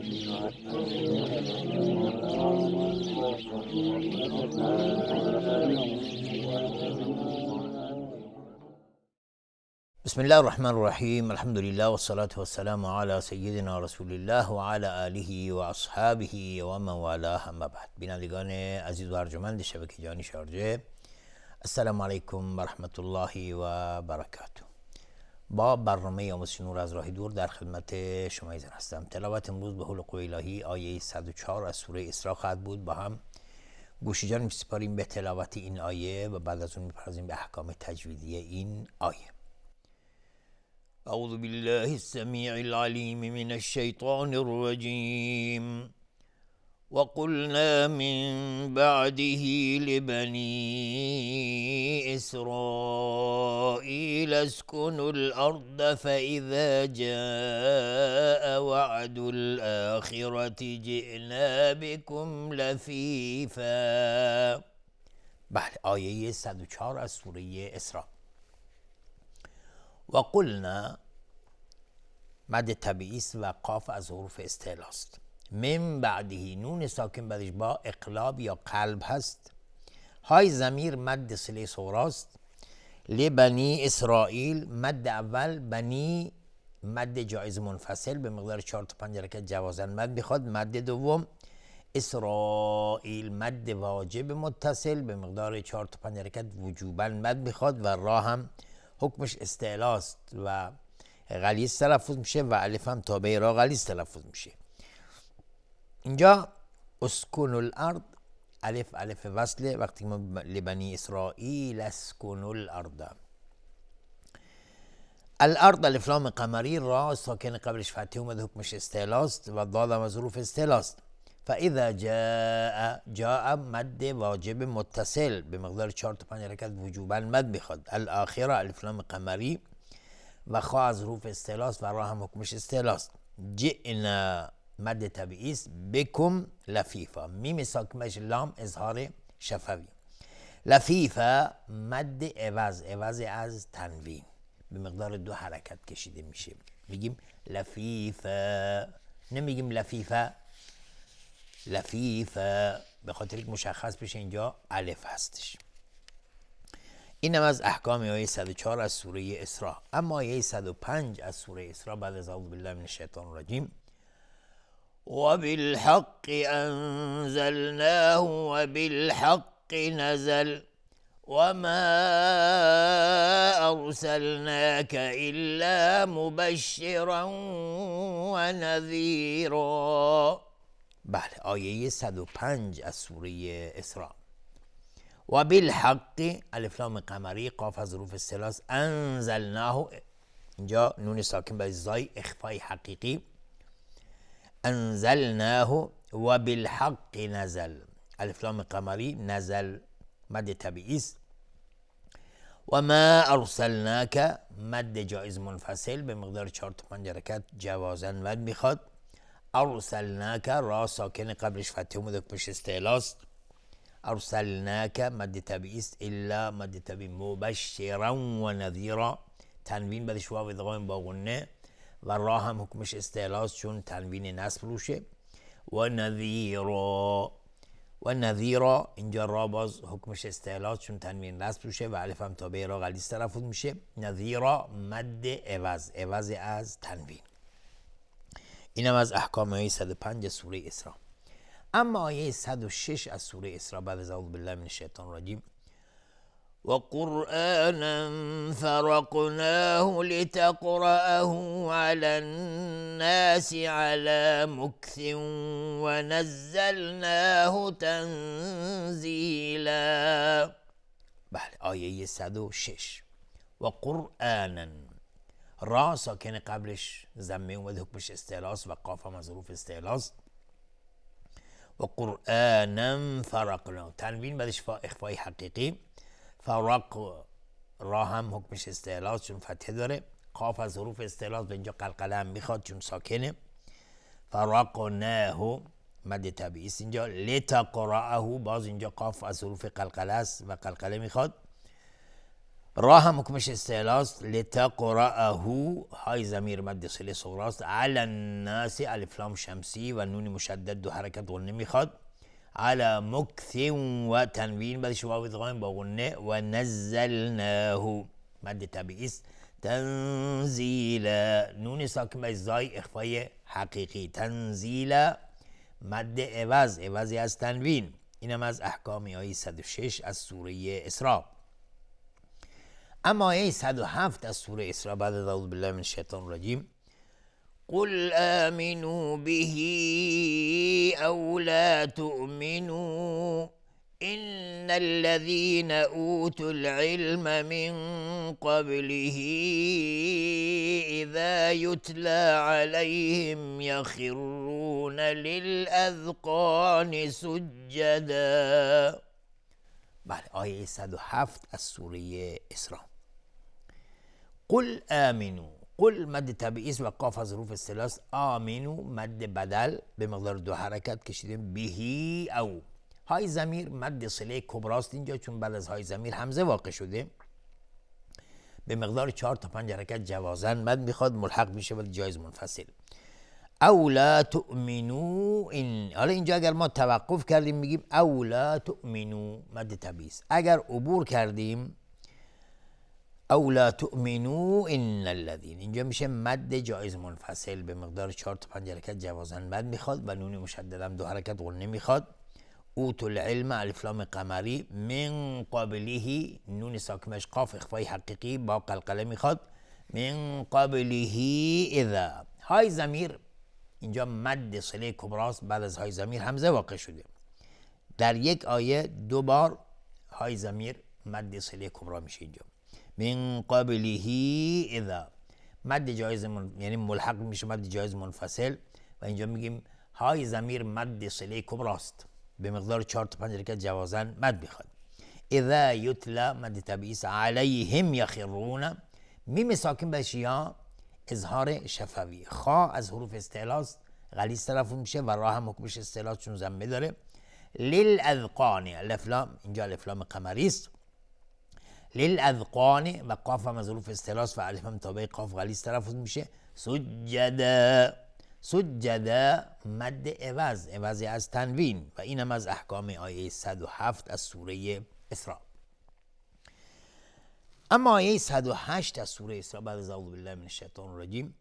بسم الله الرحمن الرحیم. الحمد لله والصلاة والسلام على سیدنا رسول الله و علی آله و اصحابه و من والاه. اما بعد، بینندگان عزیز و ارجمند شبکه جهانی شارجه، السلام علیکم و رحمت الله و برکاته. با برنامه آموزش نور از راه دور در خدمت شما ایزن هستم. تلاوت امروز به حول قوه الهی آیه 104 از سوره اسراء خواهد بود. با هم گوش جان می‌سپاریم به تلاوت این آیه و بعد از اون می‌پردازیم به احکام تجویدی این آیه. أعوذ بالله السميع العليم من الشيطان الرجيم وقلنا من بعده لبني إسرائيل اسكنوا الأرض فإذا جاء وعد الآخرة جئنا بكم لفيفا. بله، آیه 104 از سوره اسراء. و قلنا مد طبیعی است و قاف از حروف استعلا است. من بعده، نون ساکن بعدش با اقلاب یا قلب هست. های ضمیر مد صله صغراست. لبنی اسرائیل مد اول، بنی مد جایز منفصل به مقدار 4 تا 5 حرکت جوازن مد میخواد. مد دوم اسرائیل مد واجب متصل به مقدار 4 تا 5 حرکت وجوبا مد میخواد و را هم حکمش استعلاست و غلیظ تلفظ میشه و الف هم تابع را غلیظ تلفظ میشه. اینجا اسکن الارض، الف وصله. وقتی ما لبنی اسرائیل اسکن الارض، الارض الف لام قمری، را ساکن قبلش فتحه اومده حکمش استعلاست و ضاد هم از حروف استعلاست. فاذا جاء مد واجب متصل به مقدار 4 تا 5 حرکت وجوبا مد میخواد. الاخره الف لام قمری و خا از حروف استعلاست و را هم حکمش استعلاست. جئنا مد طبیعی است. بکم لفیفا، میم ساکنش لام اظهار شفوی. لفیفا مد عوض از تنوین به مقدار 2 حرکت کشیده میشه. میگیم لفیفا، نمیگیم لفیفا. لفیفا به خاطر که مشخص بشه اینجا الف هستش. اینم از احکام آیه 104 از سوره اسراء. اما آیه 105 از سوره اسراء بعد از اعوذ بالله من الشیطان الرجیم: وبالحق انزلناه وبالحق نزل وما ارسلناك الا مبشرا ونذیرا. بله، آیه 105 از سوره اسراء. و بالحق الف لام قمری قاف از حروف استعلاست. انزلناه، اینجا نون ساکن بعد زای اخفای حقیقی. انزلناه و بالحق نزل، الف لام قمری نزل مد طبیعی است. و ما ارسلناک مد جایز منفصل به مقدار 4 تا 5 حرکت جوازا مد میخواد. ارسلناک را ساکن قبلش فتحه اومده پشت استعلاست. ارسلناک مد طبیعی است. الا مد طبیعی مبشرا و نذیرا، تنوین بعدش واو ادغام با غنه و را هم حکمش استعلاست چون تنوین نصب روشه. و نذیرا، و نذیرا اینجا را باز حکمش استعلاست چون تنوین نصب روشه و الف هم تابع را غلیظ تلفظ میشه. نذیرا مد عوض از تنوین. اینم از احکام آیه 105 سوره اسراء. اما آیه 106 از سوره اسراء بعد از اعوذ بالله من الشیطان الرجیم: و قرآنا فرقناه لتقرأه على الناس على مكث ونزلناه تنزیلا. بله، آیه 106. و قرآنا، را ساکن قبلش ضمه اومده حکمش استعلاست و قاف هم از حروف استعلاست. و قرآنا فرقناه، تنوین بعدش اخفای حقیقی. فرق را هم حکمش استعلاست چون فتحه داره. قاف از حروف استعلاست و اینجا قلقله هم میخواد چون ساکنه. فرقناه مد طبیعی است اینجا. لتقرأه باز اینجا قاف از حروف قلقله است و قلقله میخواد. را هم حکمش استعلاست. لتقرأه های ضمیر مد صله صغراست. علی الناس الف لام شمسی و نون مشدد دو حرکت غنه میخواد. على مکث و تنوین بعدش واو ادغام با غنه. و نزلناه مد طبیعی است. تنزیلا نون ساکن به زای اخفای حقیقی. تنزیلا مد عوض عوضی از تنوین. اینم از احکام آیه 106 از سوره اسراء. اما آیه 107 از سوره اسراء بعد از اعوذ بالله من الشیطان الرجیم قل آمنوا به او لا تؤمنوا إن الذين أوتوا العلم من قبله إذا يتلى عليهم يخرون للأذقان سجدا. بله آیه 107 از سوره اسراء. قل آمنوا قل مد طبیعی است و قاف از حروف استعلاء. آمنو مد بدل به مقدار دو حرکت کشیدیم. بهی او های ضمیر مد صله کبراست اینجا چون بعد از های ضمیر همزه واقع شده. به مقدار 4 تا 5 حرکت جوازن مد میخواد ملحق میشه ولی جایز منفصل. او لا تؤمنو این. حالا اینجا اگر ما توقف کردیم میگیم او لا تؤمنو مد طبیعی است. اگر عبور کردیم او لا تؤمنو ان الذین اینجا میشه مد جایز منفصل به مقدار 4 تا 5 حرکت جوازن مد میخواد و نون مشدد هم 2 حرکت غنه میخواد. اوتوا العلم الف لام قمری من قبله نون ساکنش قاف اخفای حقیقی با قلقله میخواد. من قبله اذا های ضمیر اینجا مد صله کبراست بعد از های ضمیر همزه واقع شده. در یک آیه 2 بار های ضمیر مد صله کبرا میشه اینجا. من قبله اذا مد جایز یعنی ملحق میشه مد جایز منفصل و اینجا میگیم های ضمیر مد صله کبراست به مقدار 4 تا 5 حرکت جوازن مد میخواد. اذا یتلا مد طبیعی است. علیهم یخرون میم ساکن بهش یا اظهار شفوی. خا از حروف استعلاء غلیظ تلفظ میشه و را هم حکمش استعلاء چون ضمه داره. للاذقان الف لام اینجا الف لام قمری است. للاذقان و قاف هم از حروف استعلاء و الف هم تابع قاف غلیظ تلفظ میشه. سجدا سجدا مد عوض عوضی از تنوین و اینم از احکام آیه 107 از سوره اسراء. اما آیه 108 از سوره اسراء بعد از اعوذ بالله من الشیطان الرجیم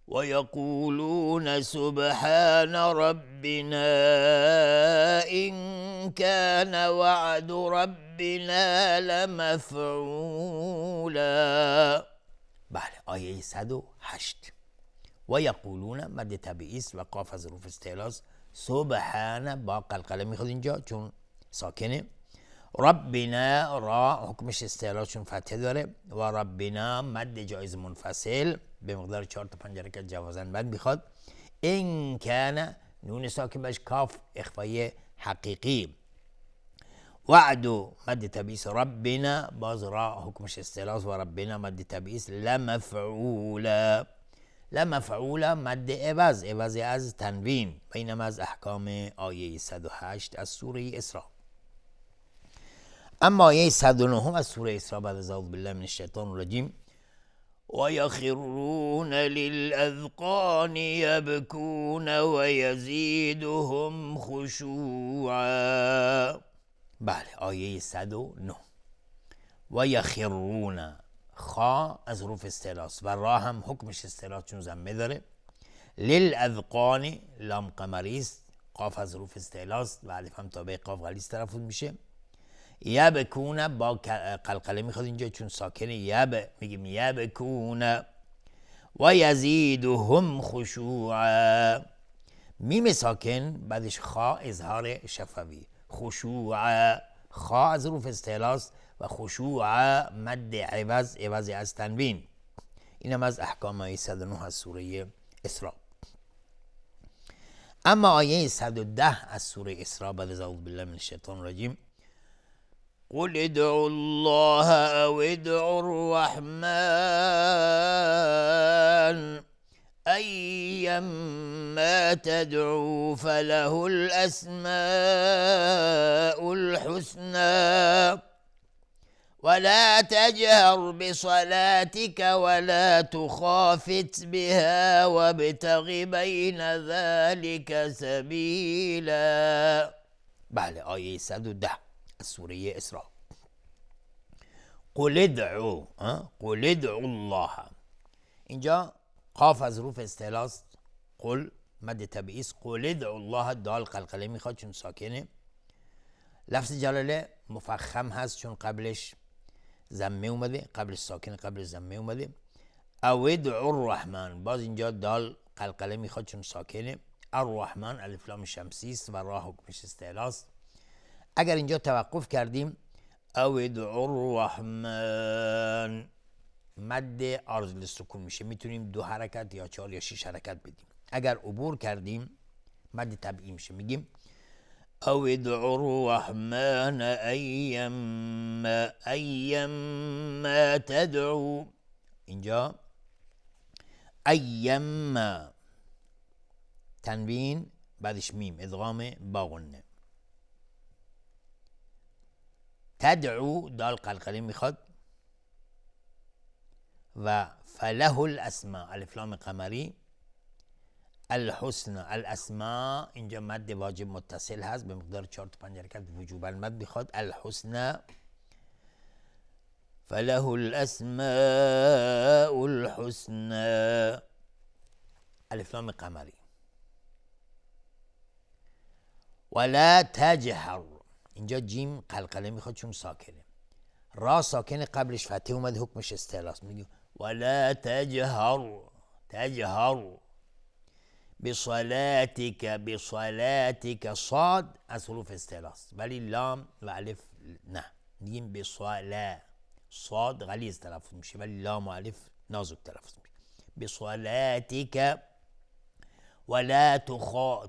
و یقولون سبحان ربنا ان کان وعد ربنا لمفعولا. بله آیه 108 و یقولون مد طبیعی است و قاف از حروف استعلاء. سبحان با قلقله میخواد اینجا چون ساکنه. ربنا را حکمش استعلاء چون فتحه داره و ربنا مد جایز منفصل به مقدار 4 تا 5 حرکت جوازن مد میخواد. این کان نون ساکن بهش کاف اخفای حقیقی. وعد مد طبیعی است. ربنا باز را حکمش استعلاء و ربنا مد طبیعی است. لمفعولا لمفعولا مد عوض عوضی از تنوین و اینم از احکام آیه 108 از سوره اسراء. اما آیه 109 از سوره اسراء بعد از اعوذ بالله من الشیطان الرجیم و یخرون للاذقان یبکون و یزیدهم خشوعا. بله آیه 109 و یخرون خا از حروف استعلاء و را هم حکمش استعلاء چون ضمه داره. للاذقان لام قمری است. قاف از حروف استعلاء و الف هم تابع قاف غلیظ تلفظ میشه. یبکون با قلقله میخواد اینجا چون ساکنه. میگیم یبکون و یزیدهم خشوعا. میم ساکن بعدش خا اظهار شفوی. خشوعا خا از حروف استعلاء و خشوع مد عوض عوضی از تنوین. اینم از احکام آیه 109 از سوره اسراء. اما آیه 110 از سوره اسراء بعد از اعوذ بالله من الشیطان الرجیم قل ادعوا الله او ادعوا الرحمن أيما تدعوا فله الأسماء الحسنى ولا تجهر بصلاتك ولا تخافت بها وابتغ بین ذلك سبیلا. بله، آیه 110 از سوره اسراء. قل ادعو، قل ادعو الله. اینجا قاف از حروف استعلا است. قل مد طبیعی است. قل ادعو الله، دال قلقله میخواد چون ساکنه. لفظ جلاله مفخم هست چون قبلش ضمه اومده، قبلش ساکنه، قبلش ضمه اومده. او ادعو الرحمن، باز اینجا دال قلقله میخواد چون ساکنه. الرحمن الف لام شمسی است و را حکمش استعلا است. اگر اینجا توقف کردیم او ادعو الرحمن، مد عارض للسکون میشه، میتونیم 2 حرکت یا 4 یا 6 حرکت بدیم. اگر عبور کردیم مد طبیعی میشه، میگیم او ادعو الرحمن ایما تدعو. اینجا ایما تنوین بعدش میم، ادغام با غنه. تدعو دال قلقله میخواد و فله الاسماء الف لام قمری الحسنى الاسماء، اینجا مد واجب متصل هست به مقدار 4 تا 5 حرکت وجوبا مد میخواد. الحسنى فله الاسماء الحسنى الف لام قمری. ولا تجهر، اینجا جیم قلقله میخواد چون ساکنه. را ساکنه قبلش فتحه اومده حکمش استعلاست، میگیم ولا تجهر بصلاتك صاد از حروف استعلاست ولی لام و الف نه، میگیم بصلا. صاد غلیظ تلفظ میشه ولی لام و الف نازک تلفظ میشه. بصلاتك ولا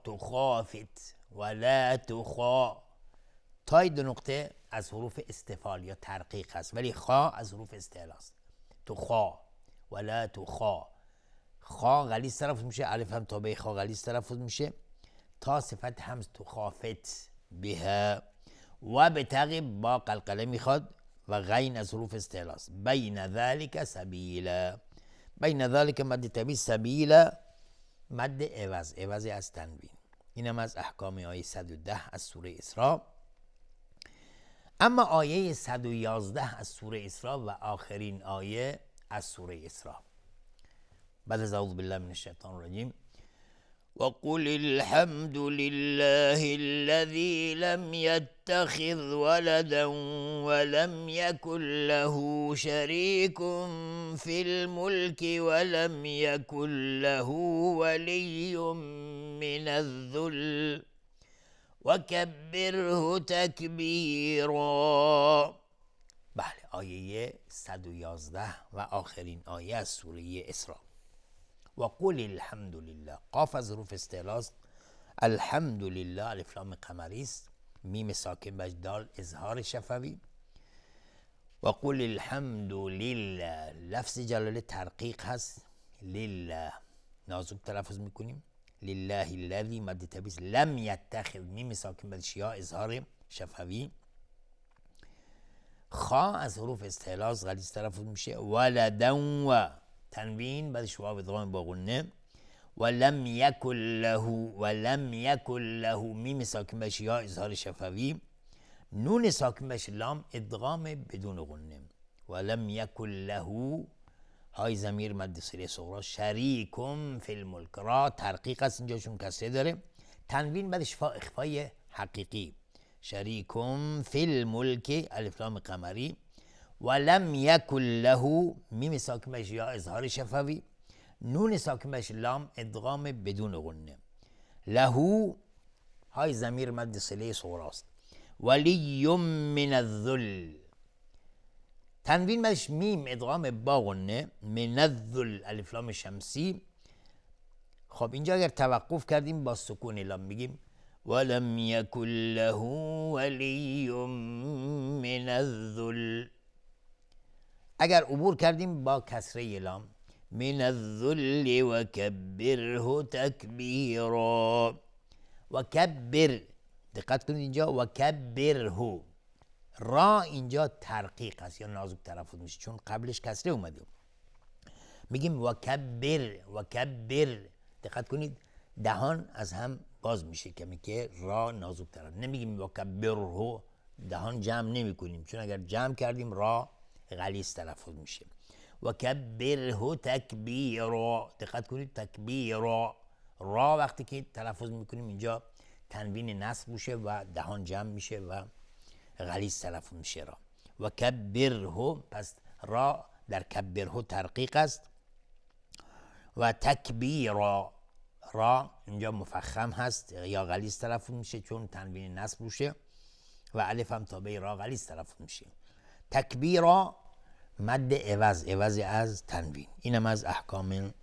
تخافت ولا تای 2 نقطه از حروف استفال یا ترقیق هست ولی خا از حروف استعلاست. تخا ولا تخا، خا غلیظ تلفظ میشه، الف هم تابع خا غلیظ تلفظ میشه. تا صفت همز تخافت بها. و بتقی با قلقله میخواد و غین از حروف استعلاست. بین ذلك سبیلا، بین ذلك مد طبیعی، سبیلا مد عوض از تنوین. اینم از احکام آیه 110 از سوره اسراء. اما آیه 111 از سوره اسراء و آخرین آیه از سوره اسراء، بعد از اعوذ بالله من الشیطان الرجیم. وقل الحمد لله الذي لم يتخذ ولدا ولم يكن له شريك في الملك ولم يكن له ولي من الذل وكبره تكبيرا. بله، آیه 111 و آخرین آیه از سوره اسراء. و قل الحمد لله، قاف از حروف استعلاست. الحمد لله الف لام قمری است، میم ساکن بج دال اظهار شفوی. و قل الحمد لله، لفظ جلاله ترقیق هست، لله نازک تلفظ میکنیم. لله الذی مد طبیعی لم یتخذ، میم ساکن بج یا اظهار شفوی. خا از حروف استعلاست غلیظ تلفظ میشه. ولدا و تنوین بعدش واو ادغام با غنه. ولم یکن له میم ساکن بش یا اظهار شفوی. نون ساکن بش لام ادغام بدون غنه. ولم یکن له های ضمیر مد صله صغرا. شریکم فی الملک، را ترقیق است اینجا چون کسره داره. تنوین بعدش اخفای حقیقی. شریکم فی الملک الف لام قمری. ولم یکن له میم ساکن بش یا اظهار شفوی. نون ساکن بش لام ادغام بدون غنه. له های ضمیر مد صله صغرا است. ولی من الذل، تنوین بش میم ادغام با غنه. من الذل الف لام شمسی. خب اینجا اگر توقف کردیم با سکون لام میگیم ولم یکن له ولی من الذل. اگر عبور کردیم با کسره لام من الذل و کبره تکبیرا. و کبر، دقت کنید اینجا و کبره را اینجا ترقیق است یا نازک تلفظ میشه چون قبلش کسره اومده. میگیم وکبر. دقت کنید دهان از هم باز میشه کمی که را نازک تلفظ. نمیگیم وکبره، دهان جمع نمی کنیم چون اگر جمع کردیم را غلیظ تلفظ میشه. وکبره تکبیرا. دقت کنید تکبیرا، را وقتی که تلفظ میکنیم اینجا تنوین نصب میشه و دهان جمع میشه و غلیظ تلفظ میشه را. و کبره، پس را در کبره ترقیق است. و تکبیرا، را اینجا مفخم هست یا غلیظ تلفظ میشه چون تنوین نصب میشه و الف هم تابع را غلیظ تلفظ میشه. تکبیرا مد عوض از تنوین. اینم از احکام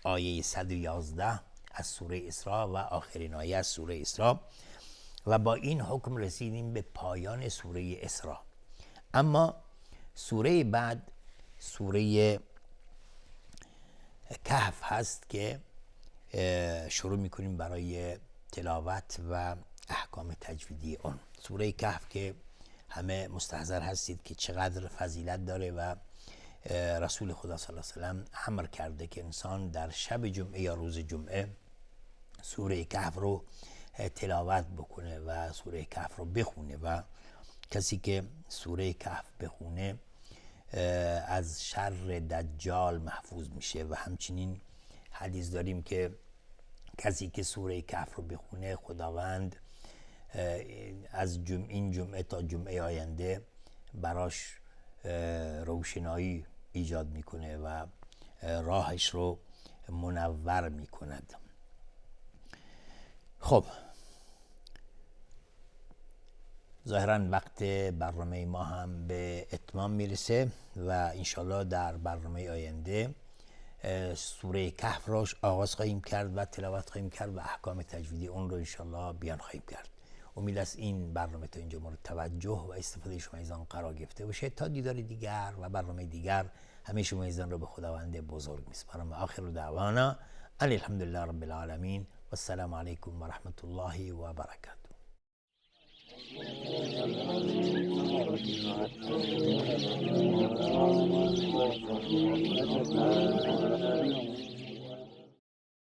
آیه 111 از سوره اسراء و آخرین آیه از سوره اسراء. و با این حکم رسیدیم به پایان سوره اسراء. اما سوره بعد سوره کهف هست که شروع میکنیم برای تلاوت و احکام تجویدی اون. سوره کهف که همه مستحضر هستید که چقدر فضیلت داره و رسول خدا صلی الله علیه و سلم امر کرده که انسان در شب جمعه یا روز جمعه سوره کهف رو تلاوت بکنه و سوره کهف رو بخونه و کسی که سوره کهف بخونه از شر دجال محفوظ میشه. و همچنین حدیث داریم که کسی که سوره کهف رو بخونه خداوند از این جمعه تا جمعه آینده براش روشنایی ایجاد میکنه و راهش رو منور میکند. خب ظاهرا وقت برنامه ما هم به اتمام میرسه و انشالله در برنامه آینده سوره کهف رو آغاز خواهیم کرد و تلاوت خواهیم کرد و احکام تجویدی اون رو انشالله بیان خواهیم کرد. امید است این برنامه تا اینجا مورد توجه و استفاده شما عزیزان قرار گرفته باشه. تا دیدار دیگر و برنامه دیگر همه شما عزیزان رو به خداوند بزرگ میسپارم. آخر دعوانا ان الحمدلله رب العالمین و السلام علیکم و رحمت الله و برکاته.